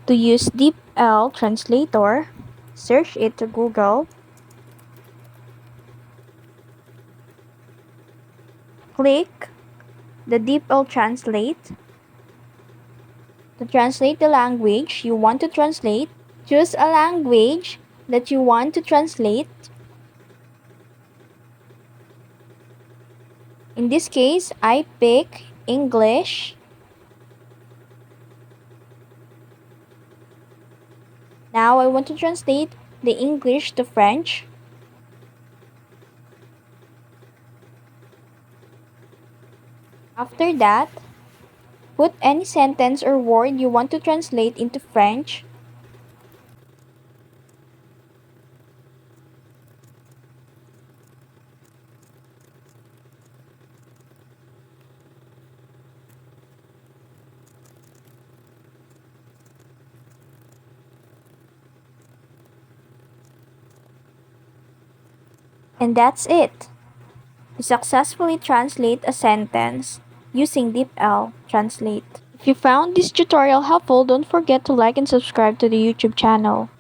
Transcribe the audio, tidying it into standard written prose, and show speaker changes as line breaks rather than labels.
To use DeepL Translator, search it to Google. Click the DeepL Translate. To translate the language you want to translate, choose a language that you want to translate. In this case, I pick English. Now I want to translate the English to French. After that, put any sentence or word you want to translate into French. And that's it. You successfully translate a sentence using DeepL Translate. If you found this tutorial helpful, don't forget to like and subscribe to the YouTube channel.